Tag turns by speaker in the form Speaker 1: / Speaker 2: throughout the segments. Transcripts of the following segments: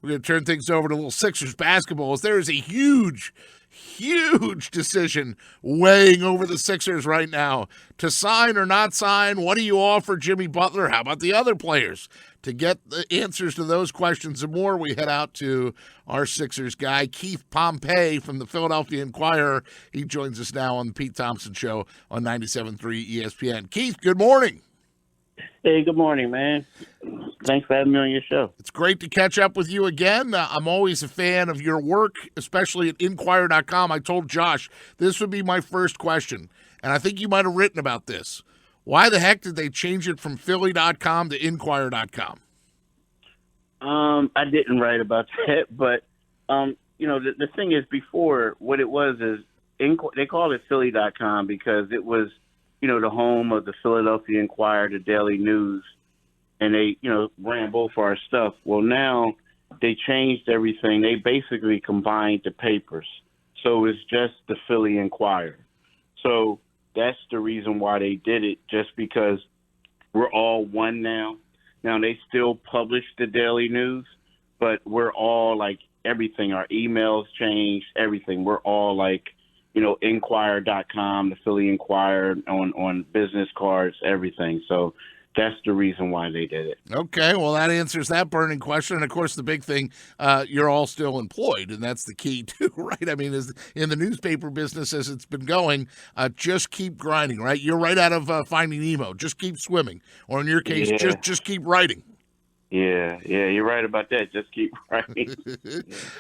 Speaker 1: We're going to turn things over to a little Sixers basketball. As there is a huge decision weighing over the Sixers right now. To sign or not sign, what do you offer Jimmy Butler? How about the other players? To get the answers to those questions and more, we head out to our Sixers guy, Keith Pompey from the Philadelphia Inquirer. He joins us now on the Pete Thompson Show on 97.3 ESPN. Keith, good morning.
Speaker 2: Hey, good morning, man. Thanks for having me on your show.
Speaker 1: It's great to catch up with you again. I'm always a fan of your work, especially at Inquirer.com. I told Josh this would be my first question, and I think you might have written about this. Why the heck did they change it from Philly.com to Inquirer.com?
Speaker 2: I didn't write about that, but, the thing is, before, what it was is they called it Philly.com because it was, the home of the Philadelphia Inquirer, the Daily News, and they, ran both our stuff. Well, now they changed everything. They basically combined the papers. So it's just the Philly Inquirer. So that's the reason why they did it, just because we're all one now. Now, they still publish the Daily News, but we're all like everything. Our emails changed, everything. We're all like, Inquirer.com, the Philly Inquirer on business cards, everything. So that's the reason why they did it.
Speaker 1: Okay, well, that answers that burning question. And, of course, the big thing, you're all still employed, and that's the key, too, right? I mean, is in the newspaper business as it's been going, just keep grinding, right? You're right out of Finding Nemo. Just keep swimming. Or in your case, just keep writing.
Speaker 2: Yeah, you're right about that. Just keep writing.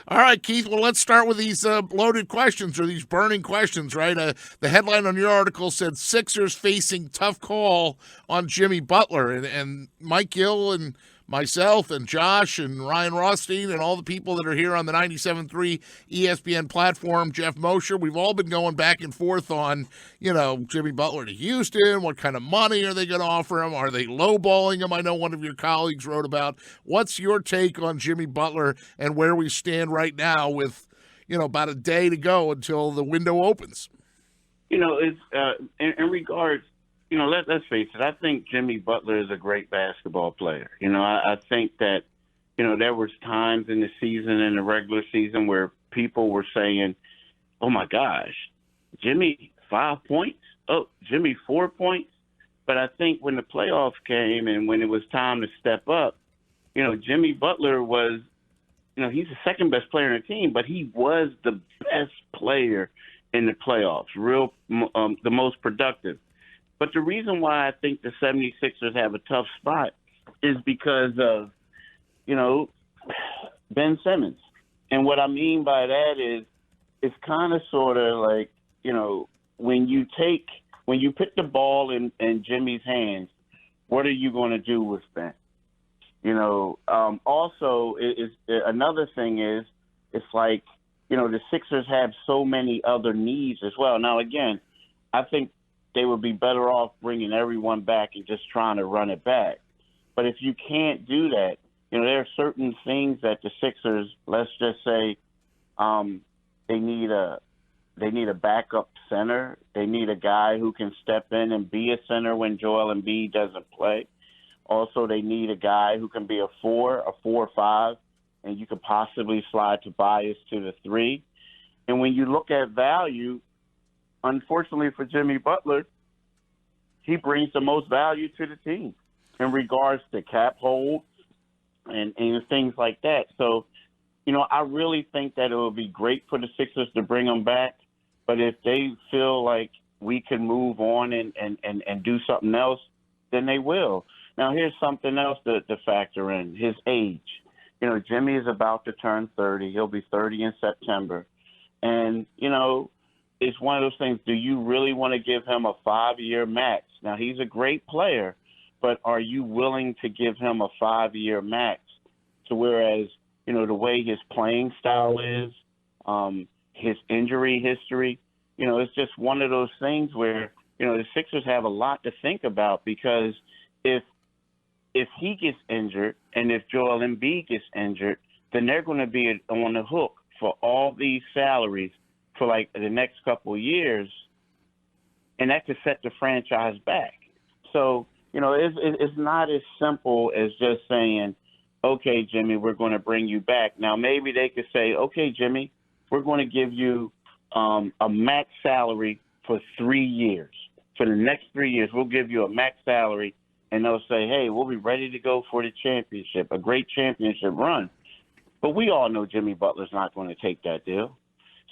Speaker 1: All right, Keith, well, let's start with these loaded questions or these burning questions, right? The headline on your article said Sixers facing tough call on Jimmy Butler. And Mike Gill and myself and Josh and Ryan Rothstein and all the people that are here on the 97.3 ESPN platform, Jeff Mosher, we've all been going back and forth on, Jimmy Butler to Houston. What kind of money are they going to offer him? Are they lowballing him? I know one of your colleagues wrote about. What's your take on Jimmy Butler and where we stand right now with, about a day to go until the window opens?
Speaker 2: It's in regards, let's face it. I think Jimmy Butler is a great basketball player. I think that, there was times in the season, in the regular season, where people were saying, oh, my gosh, Jimmy 5 points? Oh, Jimmy 4 points? But I think when the playoffs came and when it was time to step up, Jimmy Butler was, he's the second best player in the team, but he was the best player in the playoffs, the most productive. But the reason why I think the 76ers have a tough spot is because of, Ben Simmons. And what I mean by that is it's kind of sort of like, when you put the ball in Jimmy's hands, what are you going to do with Ben? Also, another thing is it's like, the Sixers have so many other needs as well. Now, again, I think they would be better off bringing everyone back and just trying to run it back. But if you can't do that, there are certain things that the Sixers, let's just say, they need a backup center. They need a guy who can step in and be a center when Joel Embiid doesn't play. Also, they need a guy who can be a 4 or 5, and you could possibly slide Tobias to the 3. And when you look at value, unfortunately for Jimmy Butler, he brings the most value to the team in regards to cap hold and things like that. So, I really think that it would be great for the Sixers to bring him back. But if they feel like we can move on and do something else, then they will. Now, here's something else to factor in, his age. Jimmy is about to turn 30. He'll be 30 in September. And, it's one of those things, do you really want to give him a 5-year max? Now, he's a great player, but are you willing to give him a 5-year max? So whereas, the way his playing style is, his injury history, it's just one of those things where, the Sixers have a lot to think about, because if he gets injured and if Joel Embiid gets injured, then they're going to be on the hook for all these salaries for like the next couple of years, and that could set the franchise back. So, it's not as simple as just saying, okay, Jimmy, we're going to bring you back. Now, maybe they could say, okay, Jimmy, we're going to give you a max salary for 3 years. For the next 3 years, we'll give you a max salary, and they'll say, hey, we'll be ready to go for the championship, a great championship run. But we all know Jimmy Butler's not going to take that deal.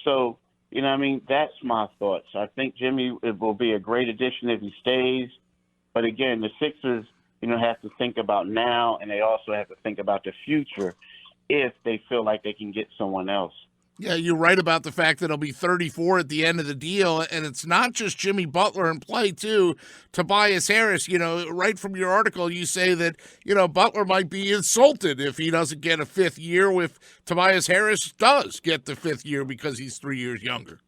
Speaker 2: So, you know what I mean? That's my thoughts. I think Jimmy will be a great addition if he stays. But again, the Sixers, have to think about now, and they also have to think about the future if they feel like they can get someone else.
Speaker 1: Yeah, you're right about the fact that he'll be 34 at the end of the deal, and it's not just Jimmy Butler in play, too. Tobias Harris, right from your article, you say that, Butler might be insulted if he doesn't get a fifth year, if Tobias Harris does get the fifth year because he's 3 years younger.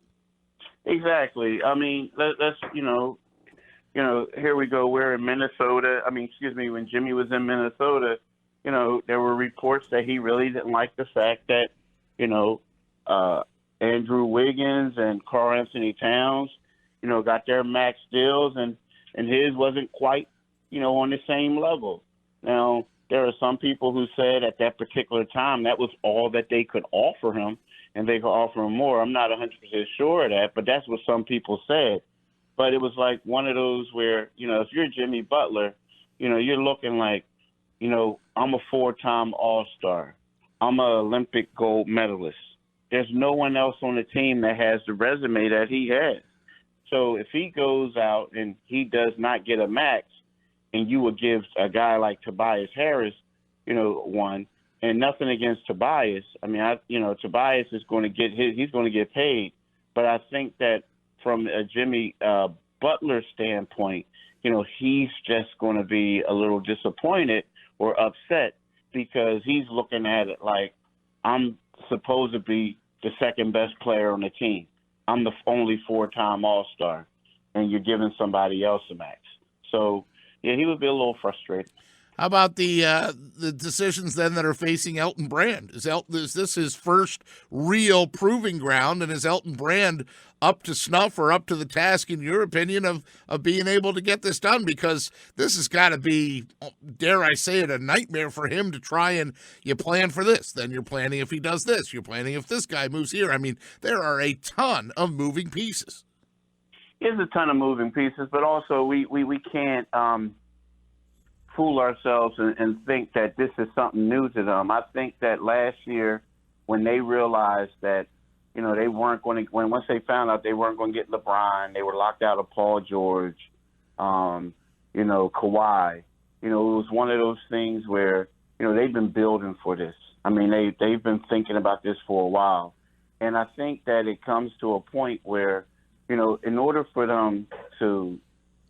Speaker 2: Exactly. I mean, let's, here we go. We're in Minnesota. When Jimmy was in Minnesota, there were reports that he really didn't like the fact that, Andrew Wiggins and Karl Anthony Towns, got their max deals and his wasn't quite, on the same level. Now, there are some people who said at that particular time that was all that they could offer him and they could offer him more. I'm not 100% sure of that, but that's what some people said. But it was like one of those where, if you're Jimmy Butler, you're looking like, I'm a 4-time All-Star. I'm an Olympic gold medalist. There's no one else on the team that has the resume that he has. So if he goes out and he does not get a max, and you would give a guy like Tobias Harris, one, and nothing against Tobias. Tobias is going to get he's going to get paid. But I think that from a Jimmy Butler standpoint, he's just going to be a little disappointed or upset because he's looking at it like, I'm supposed to be the second best player on the team. I'm the only 4-time All-Star, and you're giving somebody else a max. So, yeah, he would be a little frustrated.
Speaker 1: How about the decisions then that are facing Elton Brand? Is this his first real proving ground, and is Elton Brand up to snuff or up to the task, in your opinion, of being able to get this done? Because this has got to be, dare I say it, a nightmare for him to try and you plan for this. Then you're planning if he does this. You're planning if this guy moves here. I mean, there are a ton of moving pieces.
Speaker 2: There's a ton of moving pieces, but also we can't fool ourselves and think that this is something new to them. I think that last year when they realized that, they weren't going to, once they found out they weren't going to get LeBron, they were locked out of Paul George, Kawhi, it was one of those things where, they've been building for this. I mean, they've been thinking about this for a while. And I think that it comes to a point where, in order for them to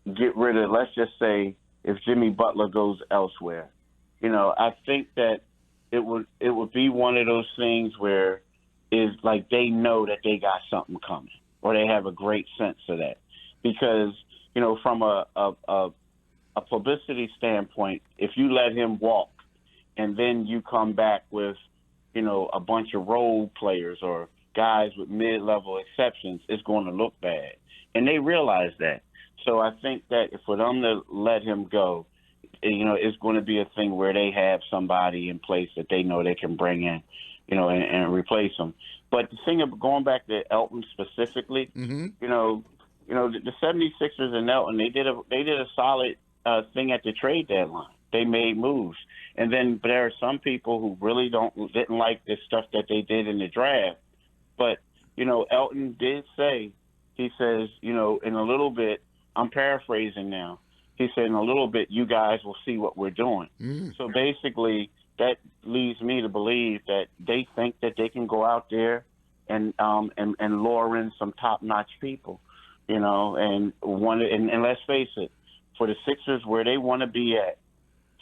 Speaker 2: get rid of, let's just say, if Jimmy Butler goes elsewhere, I think that it would be one of those things where is like they know that they got something coming, or they have a great sense of that, because from a publicity standpoint, if you let him walk, and then you come back with a bunch of role players or guys with mid-level exceptions, it's going to look bad, and they realize that. So I think that for them to let him go, it's going to be a thing where they have somebody in place that they know they can bring in, and replace him. But the thing of going back to Elton specifically, the 76ers and Elton, they did a solid thing at the trade deadline. They made moves, and then but there are some people who really didn't like this stuff that they did in the draft. But Elton did say, he says, in a little bit. I'm paraphrasing now. He said, in a little bit, you guys will see what we're doing. So basically, that leads me to believe that they think that they can go out there and lure in some top-notch people, and let's face it, for the Sixers, where they want to be at,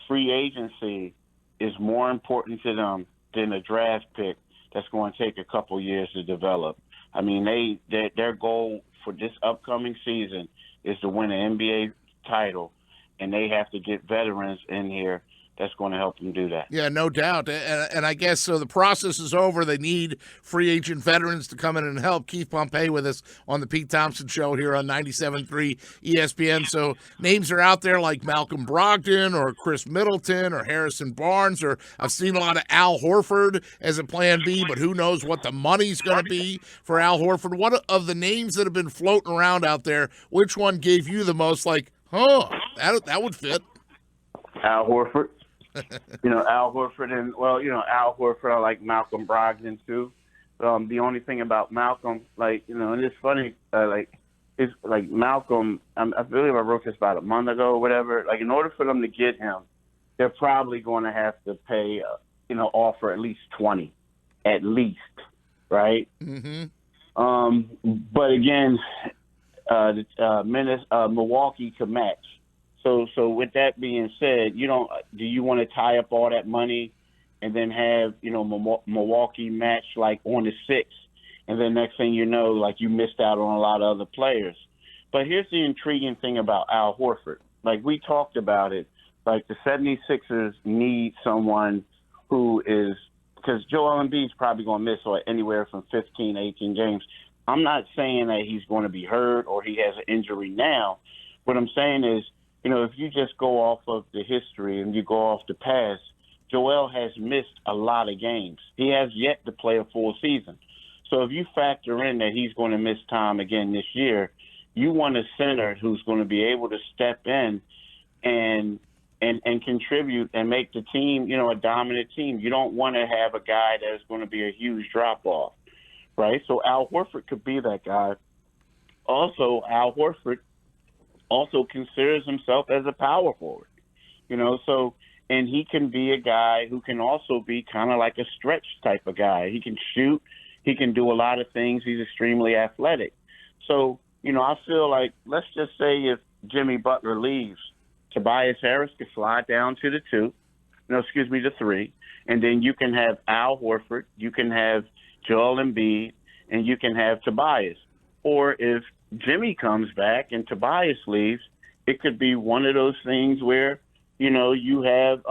Speaker 2: free agency is more important to them than a draft pick that's going to take a couple years to develop. I mean, their goal for this upcoming season is to win an NBA title, and they have to get veterans in here that's going to help them do that.
Speaker 1: Yeah, no doubt. And I guess so the process is over. They need free agent veterans to come in and help. Keith Pompey with us on the Pete Thompson Show here on 97.3 ESPN. So names are out there like Malcolm Brogdon or Chris Middleton or Harrison Barnes, or I've seen a lot of Al Horford as a plan B, but who knows what the money's going to be for Al Horford. What of the names that have been floating around out there, which one gave you the most like, that would fit?
Speaker 2: Al Horford. Al Horford, and Al Horford, I like Malcolm Brogdon too. The only thing about Malcolm, and it's funny, it's like Malcolm. I believe I wrote this about a month ago or whatever. Like, in order for them to get him, they're probably going to have to pay, offer at least 20, at least, right?
Speaker 1: Mm-hmm.
Speaker 2: But again, Milwaukee could match. So with that being said, do you want to tie up all that money and then have, Milwaukee match like on the 6th, and then next thing you know, like, you missed out on a lot of other players. But here's the intriguing thing about Al Horford. Like, we talked about it, like, the 76ers need someone who is, because Joel Embiid's probably going to miss anywhere from 15, 18 games. I'm not saying that he's going to be hurt or he has an injury now. What I'm saying is, if you just go off of the history and you go off the past, Joel has missed a lot of games. He has yet to play a full season. So if you factor in that he's going to miss time again this year, you want a center who's going to be able to step in and contribute and make the team, a dominant team. You don't want to have a guy that is going to be a huge drop-off, right? So Al Horford could be that guy. Also, Al Horford also considers himself as a power forward, and he can be a guy who can also be kind of like a stretch type of guy. He can shoot. He can do a lot of things. He's extremely athletic. So, I feel like, let's just say if Jimmy Butler leaves, Tobias Harris could slide down to the 3, and then you can have Al Horford, you can have Joel Embiid, and you can have Tobias. Or if Jimmy comes back and Tobias leaves, it could be one of those things where, you have,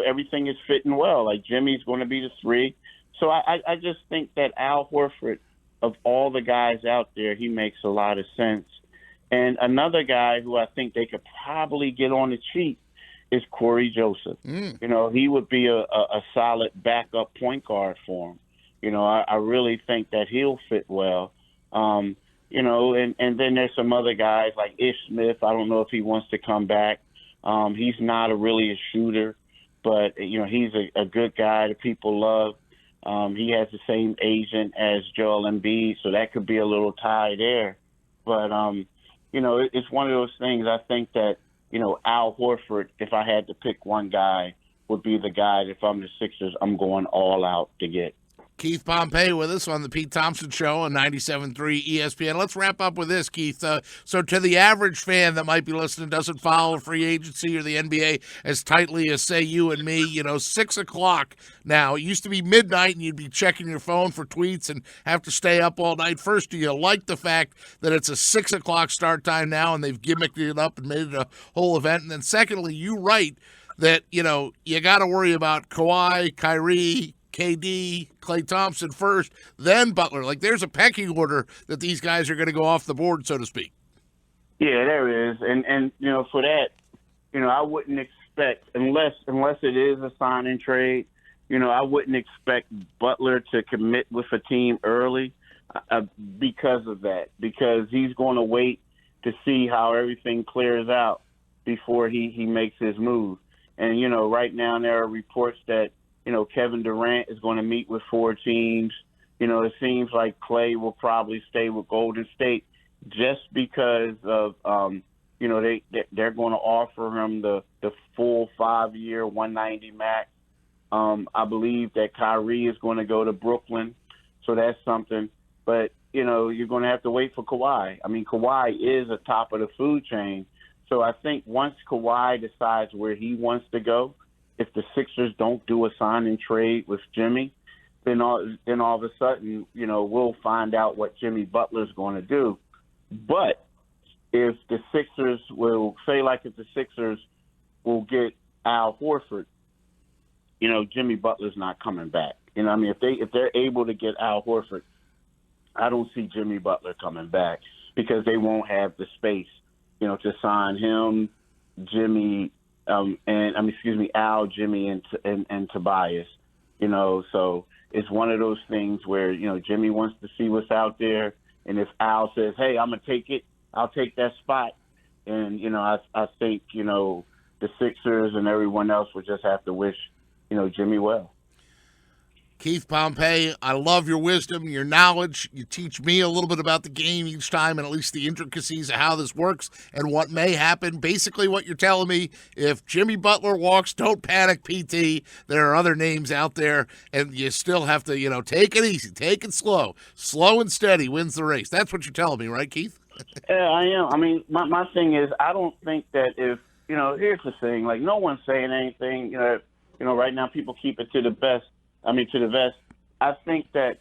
Speaker 2: everything is fitting well. Like, Jimmy's going to be the 3. So I just think that Al Horford, of all the guys out there, he makes a lot of sense. And another guy who I think they could probably get on the cheap is Corey Joseph. He would be a solid backup point guard for him. I really think that he'll fit well. And then there's some other guys like Ish Smith. I don't know if he wants to come back. He's not really a shooter, but, he's a good guy that people love. He has the same agent as Joel Embiid, so that could be a little tie there. But, it's one of those things. I think that, Al Horford, if I had to pick one guy, would be the guy that if I'm the Sixers, I'm going all out to get.
Speaker 1: Keith Pompey with us on the Pete Thompson Show on 97.3 ESPN. Let's wrap up with this, Keith. So to the average fan that might be listening, doesn't follow free agency or the NBA as tightly as, say, you and me, 6 o'clock now. It used to be midnight, and you'd be checking your phone for tweets and have to stay up all night. First, do you like the fact that it's a 6 o'clock start time now, and they've gimmicked it up and made it a whole event? And then secondly, you write that, you got to worry about Kawhi, Kyrie, KD, Klay Thompson first, then Butler. Like, there's a pecking order that these guys are going to go off the board, so to speak.
Speaker 2: Yeah, there is. And for that, I wouldn't expect, unless it is a sign and trade, I wouldn't expect Butler to commit with a team early because of that, because he's going to wait to see how everything clears out before he makes his move. And, right now there are reports that, Kevin Durant is going to meet with 4 teams. It seems like Klay will probably stay with Golden State just because of, they're going to offer him the full 5-year, 190 max. I believe that Kyrie is going to go to Brooklyn, so that's something. But, you're going to have to wait for Kawhi. I mean, Kawhi is at top of the food chain. So I think once Kawhi decides where he wants to go, if the Sixers don't do a sign and trade with Jimmy, then all of a sudden, we'll find out what Jimmy Butler's going to do. But if the Sixers will get Al Horford, Jimmy Butler's not coming back. I mean, if they're able to get Al Horford, I don't see Jimmy Butler coming back because they won't have the space, to sign him, Jimmy, Al, Jimmy, and Tobias. So it's one of those things where Jimmy wants to see what's out there, and if Al says, "Hey, I'm gonna take it," I'll take that spot. And I think the Sixers and everyone else would just have to wish Jimmy well.
Speaker 1: Keith Pompey, I love your wisdom, your knowledge. You teach me a little bit about the game each time and at least the intricacies of how this works and what may happen. Basically what you're telling me, if Jimmy Butler walks, don't panic, PT. There are other names out there, and you still have to, take it easy, take it slow. Slow and steady wins the race. That's what you're telling me, right, Keith?
Speaker 2: Yeah, I am. I mean, my thing is, I don't think that if, here's the thing, like no one's saying anything, right now people keep it to the best. To the vest. I think that,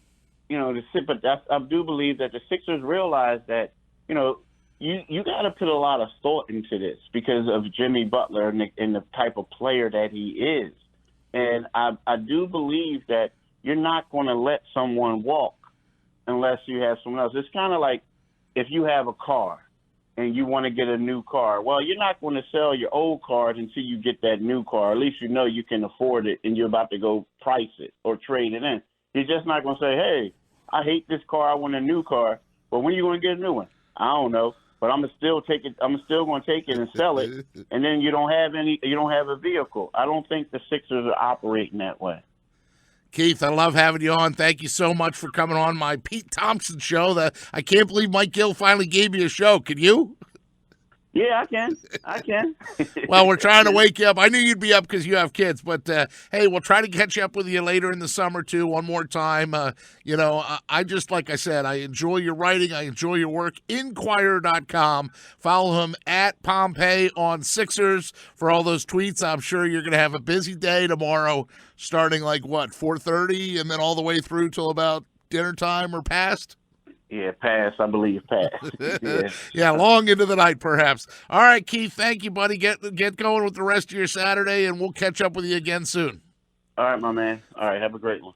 Speaker 2: I do believe that the Sixers realize that, you got to put a lot of thought into this because of Jimmy Butler and the type of player that he is. And I do believe that you're not going to let someone walk unless you have someone else. It's kind of like if you have a car and you want to get a new car. Well, you're not going to sell your old cars until you get that new car. At least you can afford it and you're about to go price it or trade it in. You're just not going to say, "Hey, I hate this car. I want a new car." Well, when are you going to get a new one? I don't know, but I'm still going to take it and sell it. And then you don't have a vehicle. I don't think the Sixers are operating that way.
Speaker 1: Keith, I love having you on. Thank you so much for coming on my Pete Thompson show. I can't believe Mike Gill finally gave me a show. Can you?
Speaker 2: Yeah, I can.
Speaker 1: Well, we're trying to wake you up. I knew you'd be up because you have kids, but hey, we'll try to catch up with you later in the summer too. One more time. I just, like I said, I enjoy your writing. I enjoy your work. Inquirer.com. Follow him at Pompey on Sixers for all those tweets. I'm sure you're going to have a busy day tomorrow, starting 4:30, and then all the way through till about dinner time or past.
Speaker 2: Yeah, pass. I believe pass. Yeah.
Speaker 1: Yeah, long into the night, perhaps. All right, Keith, thank you, buddy. Get going with the rest of your Saturday, and we'll catch up with you again soon.
Speaker 2: All right, my man. All right, have a great one.